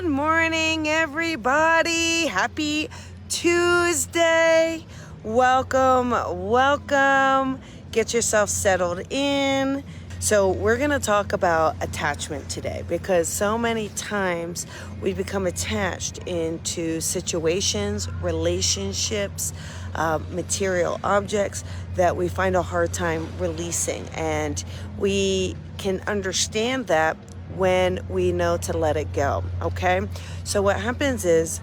morning, everybody. Happy Tuesday. Welcome. Get yourself settled in. So we're going to talk about attachment today because so many times we become attached into situations, relationships, material objects that we find a hard time releasing. And we can understand that when we know to let it go, okay? So what happens is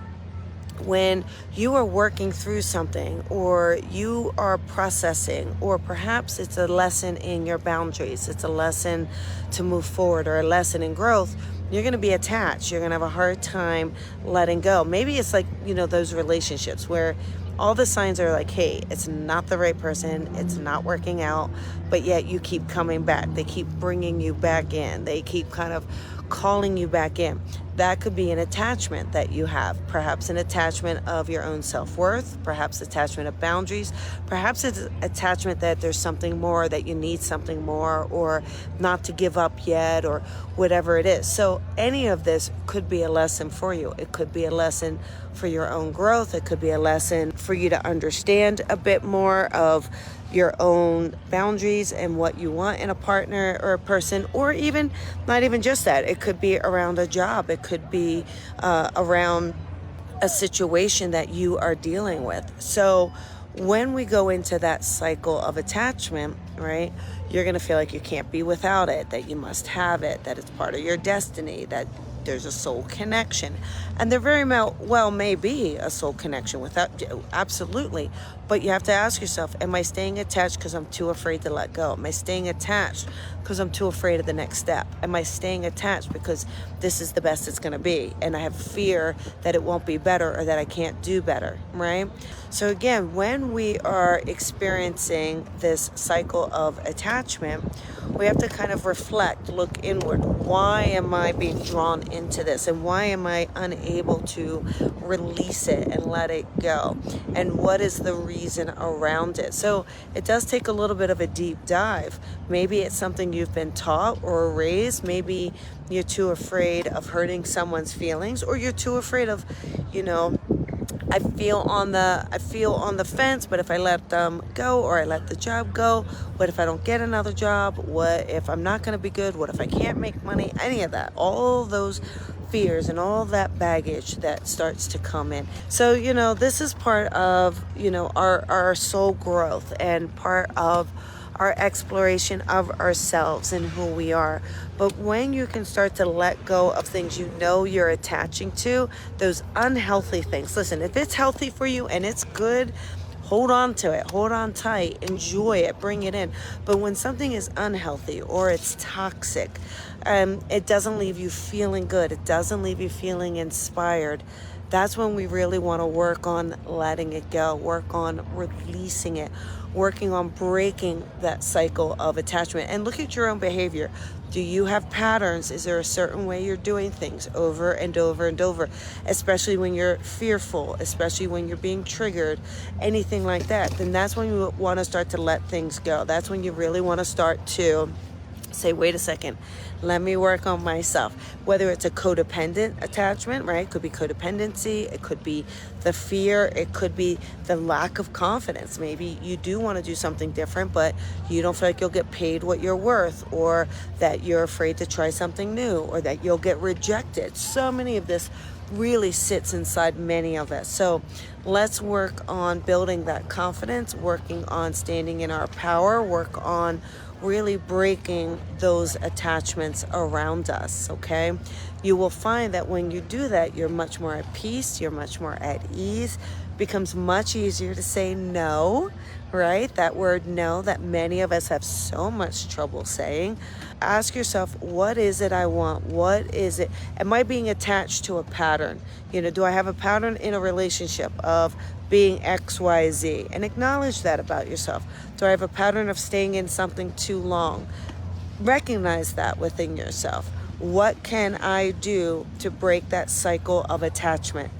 when you are working through something or you are processing, or perhaps it's a lesson in your boundaries, it's a lesson to move forward or a lesson in growth, you're going to be attached. You're going to have a hard time letting go. Maybe it's like, those relationships where all the signs are like, hey, it's not the right person, it's not working out, but yet you keep coming back. They keep bringing you back in. They keep kind of calling you back in. That could be an attachment that you have, perhaps an attachment of your own self-worth, perhaps attachment of boundaries, perhaps it's attachment that there's something more, that you need something more, or not to give up yet, or whatever it is. So any of this could be a lesson for you. It could be a lesson for your own growth. It could be a lesson for you to understand a bit more of your own boundaries and what you want in a partner or a person, or even not even just that. It could be around a job. It could be around a situation that you are dealing with. So when we go into that cycle of attachment, right, you're going to feel like you can't be without it, that you must have it, that it's part of your destiny, that there's a soul connection. And there very well may be a soul connection without, absolutely. But you have to ask yourself, am I staying attached because I'm too afraid to let go? Am I staying attached because I'm too afraid of the next step? Am I staying attached because this is the best it's going to be and I have fear that it won't be better or that I can't do better, right? So again, when we are experiencing this cycle of attachment, we have to kind of reflect, look inward. Why am I being drawn into this? And why am I unable to release it and let it go? And what is the reason around it? So it does take a little bit of a deep dive. Maybe it's something you've been taught or raised. Maybe you're too afraid of hurting someone's feelings, or you're too afraid of, I feel on the fence, but if I let them go or I let the job go, what if I don't get another job? What if I'm not going to be good? What if I can't make money? Any of that, all those fears and all that baggage that starts to come in. So, this is part of, our soul growth and part of our exploration of ourselves and who we are. But when you can start to let go of things you're attaching to, those unhealthy things. Listen, if it's healthy for you and it's good, hold on to it, hold on tight, enjoy it, bring it in. But when something is unhealthy or it's toxic, it doesn't leave you feeling good, it doesn't leave you feeling inspired, that's when we really want to work on letting it go, work on releasing it, working on breaking that cycle of attachment. And look at your own behavior. Do you have patterns? Is there a certain way you're doing things over and over and over, especially when you're fearful, especially when you're being triggered, anything like that? Then that's when you want to start to let things go. That's when you really want to start to say, wait a second, let me work on myself. Whether it's a codependent attachment, right? It could be codependency. It could be the fear. It could be the lack of confidence. Maybe you do want to do something different, but you don't feel like you'll get paid what you're worth, or that you're afraid to try something new, or that you'll get rejected. So many of this really sits inside many of us. So let's work on building that confidence, working on standing in our power, work on really breaking those attachments around us, okay? You will find that when you do that, you're much more at peace, you're much more at ease, becomes much easier to say no, right? That word no that many of us have so much trouble saying. Ask yourself, what is it I want? What is it? Am I being attached to a pattern? Do I have a pattern in a relationship of being X, Y, Z? And acknowledge that about yourself. Do I have a pattern of staying in something too long? Recognize that within yourself. What can I do to break that cycle of attachment?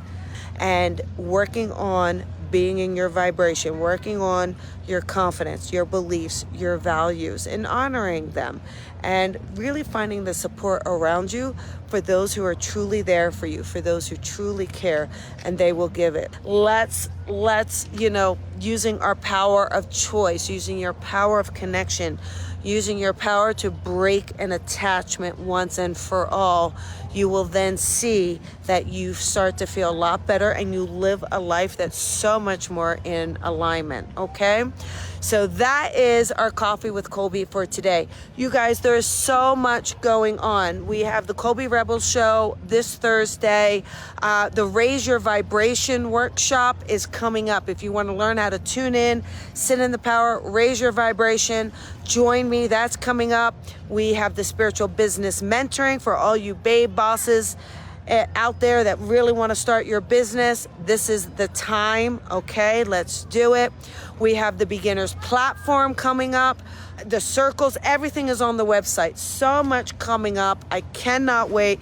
And working on being in your vibration, working on your confidence, your beliefs, your values, and honoring them, and really finding the support around you for those who are truly there for you, for those who truly care, and they will give it. Let's using our power of choice, using your power of connection, using your power to break an attachment once and for all, you will then see that you start to feel a lot better and you live a life that's so much more in alignment, okay? So that is our Coffee with Colby for today. You guys, there is so much going on. We have the Colby Rebels show this Thursday. The Raise Your Vibration workshop is coming up. If you want to learn how to tune in, sit in the power, raise your vibration, join me. That's coming up. We have the spiritual business mentoring for all you babe bosses out there that really want to start your business. This is the time, okay? Let's do it. We have the beginners platform coming up, the circles, everything is on the website. So much coming up. I cannot wait.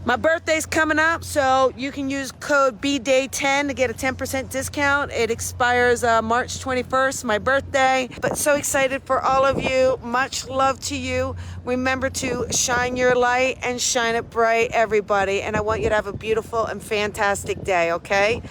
My birthday's coming up, so you can use code BDAY10 to get a 10% discount. It expires March 21st, my birthday. But so excited for all of you. Much love to you. Remember to shine your light and shine it bright, everybody. And I want you to have a beautiful and fantastic day, okay?